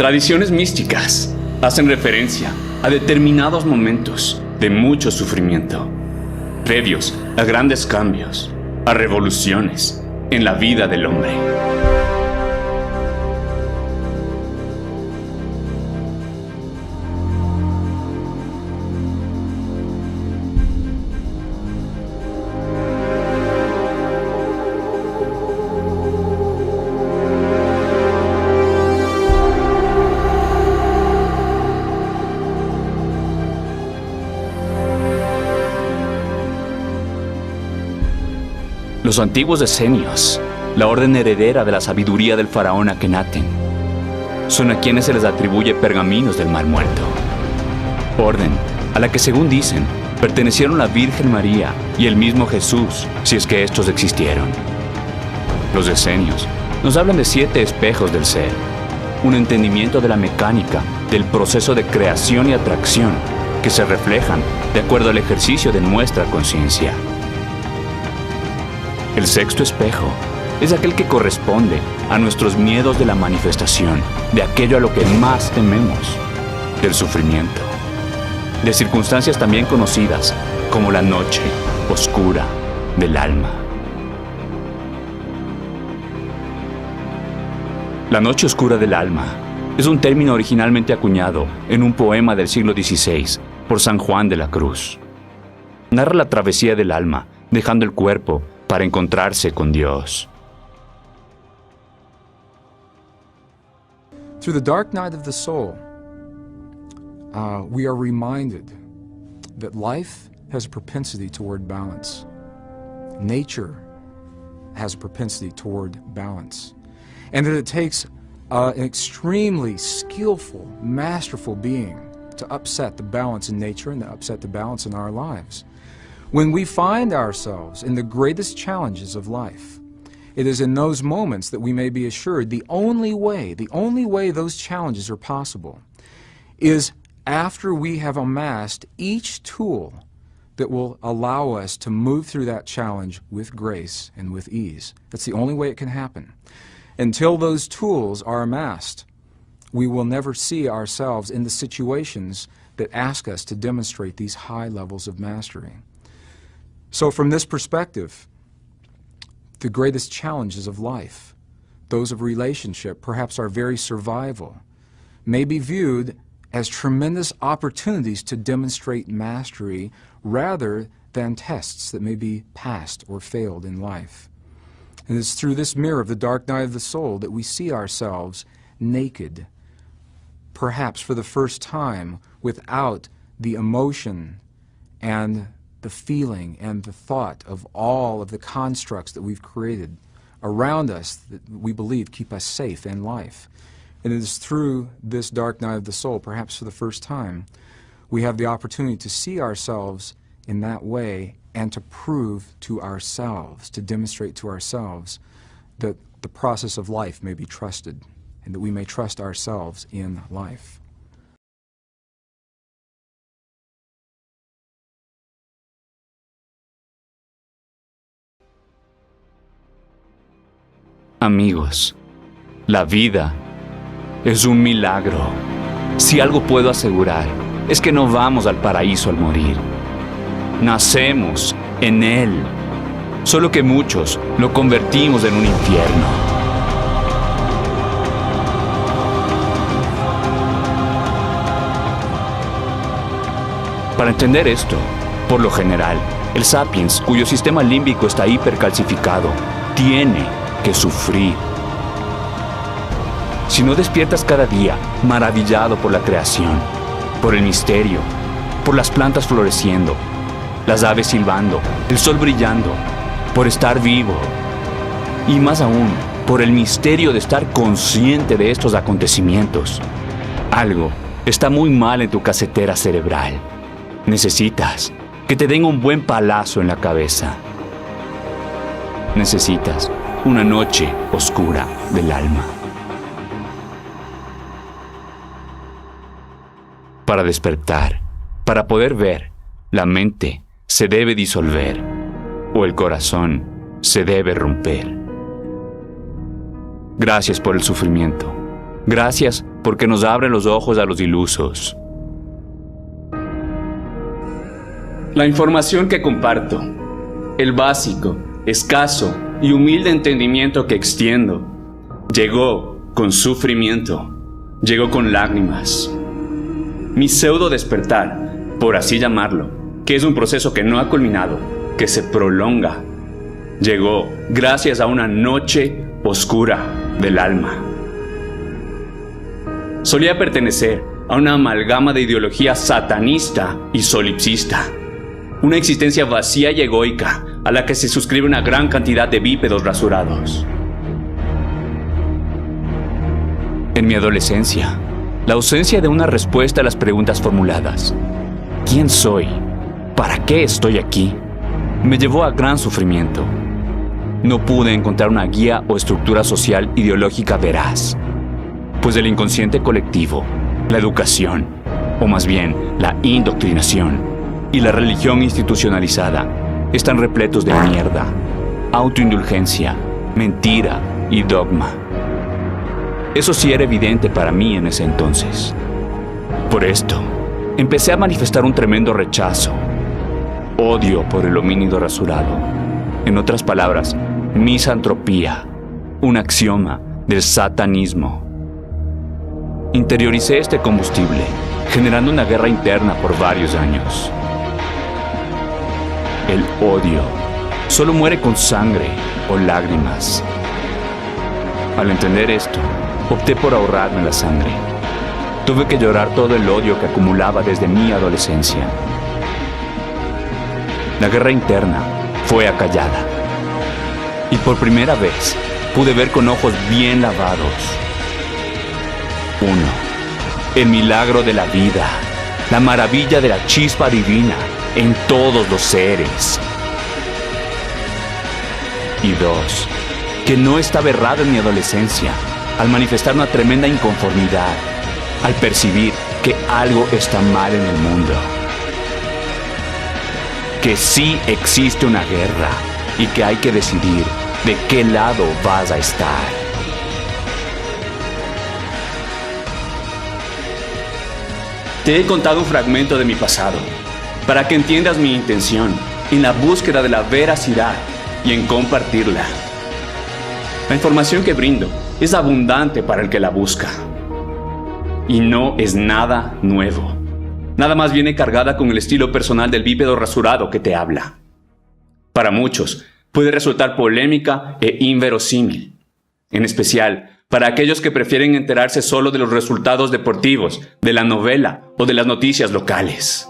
Tradiciones místicas hacen referencia a determinados momentos de mucho sufrimiento, previos a grandes cambios, a revoluciones en la vida del hombre. Los antiguos esenios, la orden heredera de la sabiduría del faraón Akenatón, son a quienes se les atribuye pergaminos del Mar Muerto. Orden a la que, según dicen, pertenecieron la Virgen María y el mismo Jesús, si es que estos existieron. Los esenios nos hablan de 7 espejos del ser, un entendimiento de la mecánica del proceso de creación y atracción que se reflejan de acuerdo al ejercicio de nuestra conciencia. El 6º espejo es aquel que corresponde a nuestros miedos de la manifestación, de aquello a lo que más tememos, del sufrimiento, de circunstancias también conocidas como la noche oscura del alma. La noche oscura del alma es un término originalmente acuñado en un poema del siglo XVI por San Juan de la Cruz. Narra la travesía del alma, dejando el cuerpo para encontrarse con Dios. Through the dark night of the soul, we are reminded that life has a propensity toward balance. Nature has a propensity toward balance. And that it takes an extremely skillful, masterful being to upset the balance in nature and to upset the balance in our lives. When we find ourselves in the greatest challenges of life, it is in those moments that we may be assured the only way those challenges are possible is after we have amassed each tool that will allow us to move through that challenge with grace and with ease. That's the only way it can happen. Until those tools are amassed, we will never see ourselves in the situations that ask us to demonstrate these high levels of mastery. So from this perspective, the greatest challenges of life, those of relationship, perhaps our very survival, may be viewed as tremendous opportunities to demonstrate mastery rather than tests that may be passed or failed in life. And it's through this mirror of the dark night of the soul that we see ourselves naked, perhaps for the first time without the emotion and the feeling and the thought of all of the constructs that we've created around us that we believe keep us safe in life. And it is through this dark night of the soul, perhaps for the first time, we have the opportunity to see ourselves in that way and to prove to ourselves, to demonstrate to ourselves that the process of life may be trusted and that we may trust ourselves in life. Amigos, la vida es un milagro. Si algo puedo asegurar, es que no vamos al paraíso al morir. Nacemos en él, solo que muchos lo convertimos en un infierno. Para entender esto, por lo general, el sapiens, cuyo sistema límbico está hipercalcificado, tiene que sufrir. Si no despiertas cada día maravillado por la creación, por el misterio, por las plantas floreciendo, las aves silbando, el sol brillando, por estar vivo, y más aún, por el misterio de estar consciente de estos acontecimientos, algo está muy mal en tu casetera cerebral. Necesitas que te den un buen palazo en la cabeza. Necesitas una noche oscura del alma. Para despertar, para poder ver, la mente se debe disolver o el corazón se debe romper. Gracias por el sufrimiento. Gracias porque nos abre los ojos a los ilusos. La información que comparto, el básico, escaso y humilde entendimiento que extiendo, llegó con sufrimiento, llegó con lágrimas. Mi pseudo despertar, por así llamarlo, que es un proceso que no ha culminado, que se prolonga, llegó gracias a una noche oscura del alma. Solía pertenecer a una amalgama de ideología satanista y solipsista, una existencia vacía y egoica a la que se suscribe una gran cantidad de bípedos rasurados. En mi adolescencia, la ausencia de una respuesta a las preguntas formuladas, ¿quién soy? ¿Para qué estoy aquí?, me llevó a gran sufrimiento. No pude encontrar una guía o estructura social ideológica veraz, pues el inconsciente colectivo, la educación, o más bien la indoctrinación, y la religión institucionalizada están repletos de mierda, autoindulgencia, mentira y dogma. Eso sí era evidente para mí en ese entonces. Por esto, empecé a manifestar un tremendo rechazo, odio por el homínido rasurado. En otras palabras, misantropía, un axioma del satanismo. Interioricé este combustible, generando una guerra interna por varios años. El odio solo muere con sangre o lágrimas. Al entender esto, opté por ahorrarme la sangre. Tuve que llorar todo el odio que acumulaba desde mi adolescencia. La guerra interna fue acallada. Y por primera vez pude ver con ojos bien lavados. 1. El milagro de la vida, la maravilla de la chispa divina en todos los seres. Y 2. Que no estaba errado en mi adolescencia al manifestar una tremenda inconformidad, al percibir que algo está mal en el mundo. Que sí existe una guerra y que hay que decidir de qué lado vas a estar. Te he contado un fragmento de mi pasado, para que entiendas mi intención en la búsqueda de la veracidad y en compartirla. La información que brindo es abundante para el que la busca. Y no es nada nuevo. Nada más viene cargada con el estilo personal del bípedo rasurado que te habla. Para muchos, puede resultar polémica e inverosímil. En especial, para aquellos que prefieren enterarse solo de los resultados deportivos, de la novela o de las noticias locales.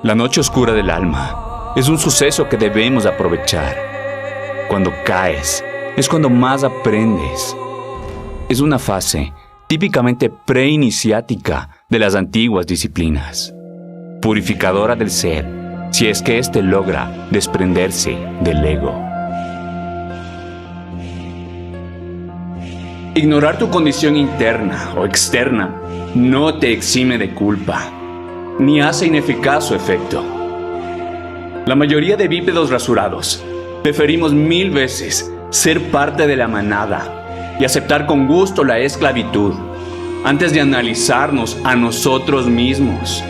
La noche oscura del alma es un suceso que debemos aprovechar. Cuando caes, es cuando más aprendes. Es una fase típicamente preiniciática de las antiguas disciplinas, purificadora del ser, si es que éste logra desprenderse del ego. Ignorar tu condición interna o externa no te exime de culpa, ni hace ineficaz su efecto. La mayoría de bípedos rasurados preferimos 1000 veces ser parte de la manada y aceptar con gusto la esclavitud antes de analizarnos a nosotros mismos,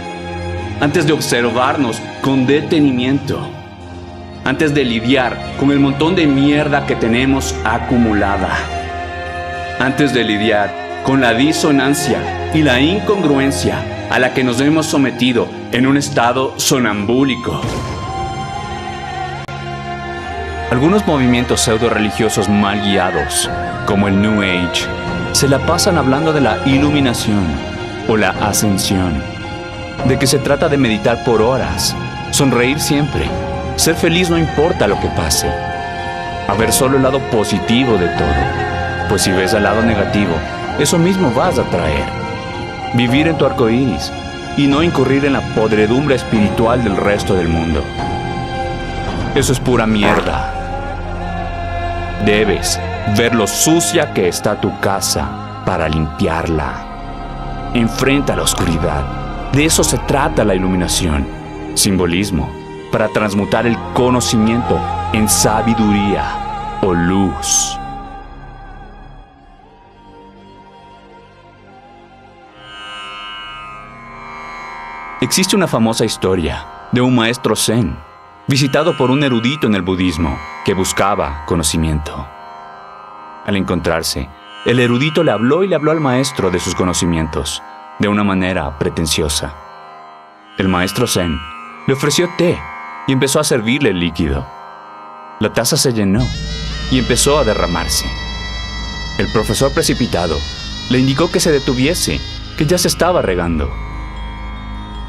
antes de observarnos con detenimiento, antes de lidiar con el montón de mierda que tenemos acumulada, antes de lidiar con la disonancia y la incongruencia a la que nos hemos sometido en un estado sonambúlico. Algunos movimientos pseudo-religiosos mal guiados, como el New Age, se la pasan hablando de la iluminación o la ascensión, de que se trata de meditar por horas, sonreír siempre, ser feliz no importa lo que pase, a ver solo el lado positivo de todo, pues si ves el lado negativo, eso mismo vas a traer. Vivir en tu arco iris y no incurrir en la podredumbre espiritual del resto del mundo. Eso es pura mierda. Debes ver lo sucia que está tu casa para limpiarla. Enfrenta la oscuridad De eso se trata la iluminación, simbolismo, para transmutar el conocimiento en sabiduría o luz. Existe una famosa historia de un maestro zen, visitado por un erudito en el budismo que buscaba conocimiento. Al encontrarse, el erudito le habló al maestro de sus conocimientos, de una manera pretenciosa. El maestro zen le ofreció té y empezó a servirle el líquido. La taza se llenó y empezó a derramarse. El profesor precipitado le indicó que se detuviese, que ya se estaba regando.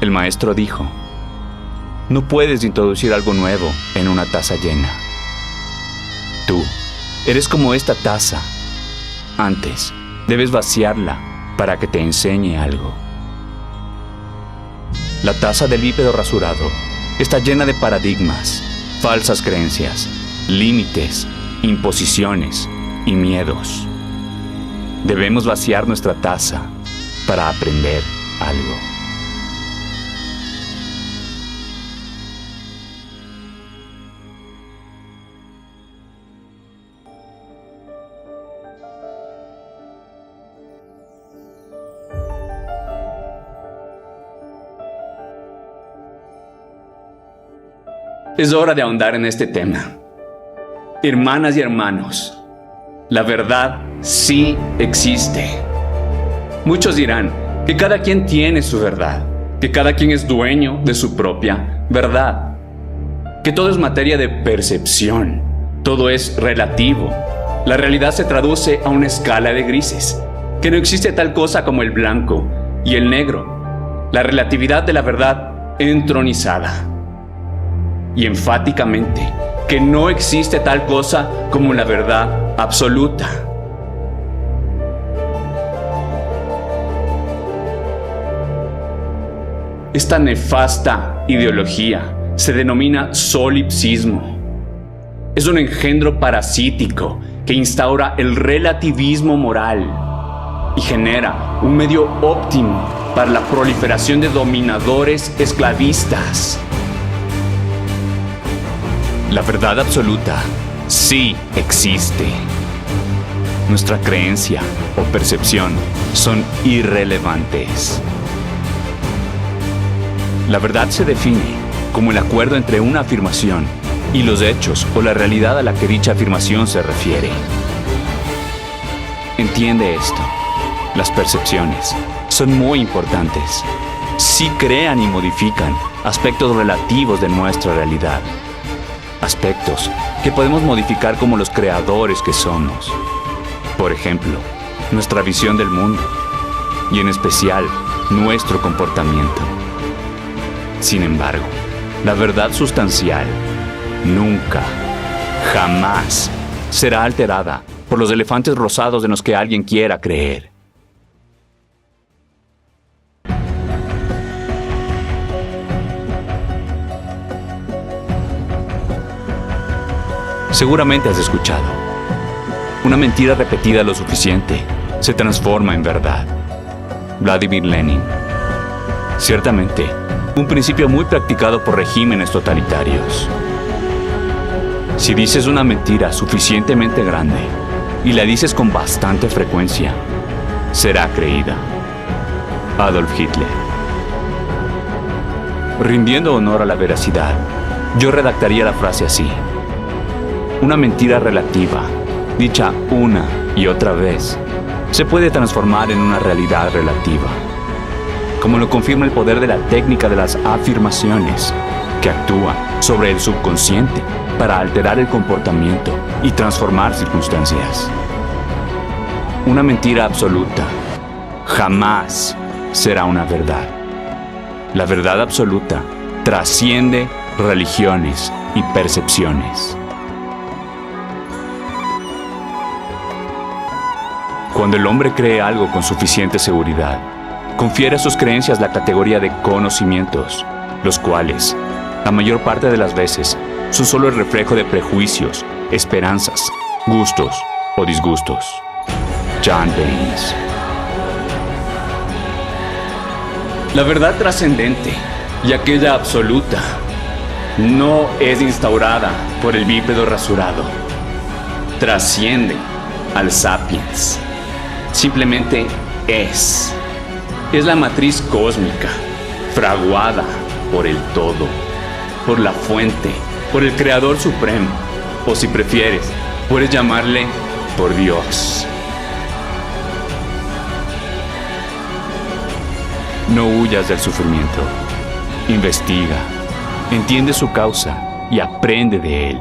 El maestro dijo: no puedes introducir algo nuevo en una taza llena. Tú eres como esta taza. Antes, debes vaciarla para que te enseñe algo. La taza del bípedo rasurado está llena de paradigmas, falsas creencias, límites, imposiciones y miedos. Debemos vaciar nuestra taza para aprender algo. Es hora de ahondar en este tema. Hermanas y hermanos, la verdad sí existe. Muchos dirán que cada quien tiene su verdad, que cada quien es dueño de su propia verdad, que todo es materia de percepción, todo es relativo. La realidad se traduce a una escala de grises, que no existe tal cosa como el blanco y el negro. La relatividad de la verdad entronizada. Y enfáticamente, que no existe tal cosa como la verdad absoluta. Esta nefasta ideología se denomina solipsismo. Es un engendro parasítico que instaura el relativismo moral y genera un medio óptimo para la proliferación de dominadores esclavistas. La verdad absoluta sí existe. Nuestra creencia o percepción son irrelevantes. La verdad se define como el acuerdo entre una afirmación y los hechos o la realidad a la que dicha afirmación se refiere. Entiende esto. Las percepciones son muy importantes. Sí crean y modifican aspectos relativos de nuestra realidad. Aspectos que podemos modificar como los creadores que somos. Por ejemplo, nuestra visión del mundo y en especial nuestro comportamiento. Sin embargo, la verdad sustancial nunca, jamás será alterada por los elefantes rosados en los que alguien quiera creer. Seguramente has escuchado: una mentira repetida lo suficiente se transforma en verdad. Vladimir Lenin. Ciertamente, un principio muy practicado por regímenes totalitarios. Si dices una mentira suficientemente grande y la dices con bastante frecuencia, será creída. Adolf Hitler. Rindiendo honor a la veracidad, yo redactaría la frase así: una mentira relativa, dicha una y otra vez, se puede transformar en una realidad relativa, como lo confirma el poder de la técnica de las afirmaciones, que actúa sobre el subconsciente para alterar el comportamiento y transformar circunstancias. Una mentira absoluta jamás será una verdad. La verdad absoluta trasciende religiones y percepciones. Cuando el hombre cree algo con suficiente seguridad, confiere a sus creencias la categoría de conocimientos, los cuales, la mayor parte de las veces, son solo el reflejo de prejuicios, esperanzas, gustos o disgustos. John Baynes. La verdad trascendente y aquella absoluta no es instaurada por el bípedo rasurado. Trasciende al sapiens. Simplemente es. Es la matriz cósmica, fraguada por el todo, por la fuente, por el Creador Supremo, o si prefieres, puedes llamarle por Dios. No huyas del sufrimiento. Investiga, entiende su causa y aprende de él.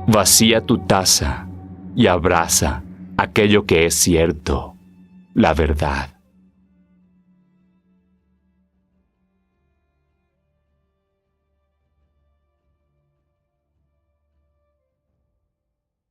Vacía tu taza y abraza aquello que es cierto, la verdad.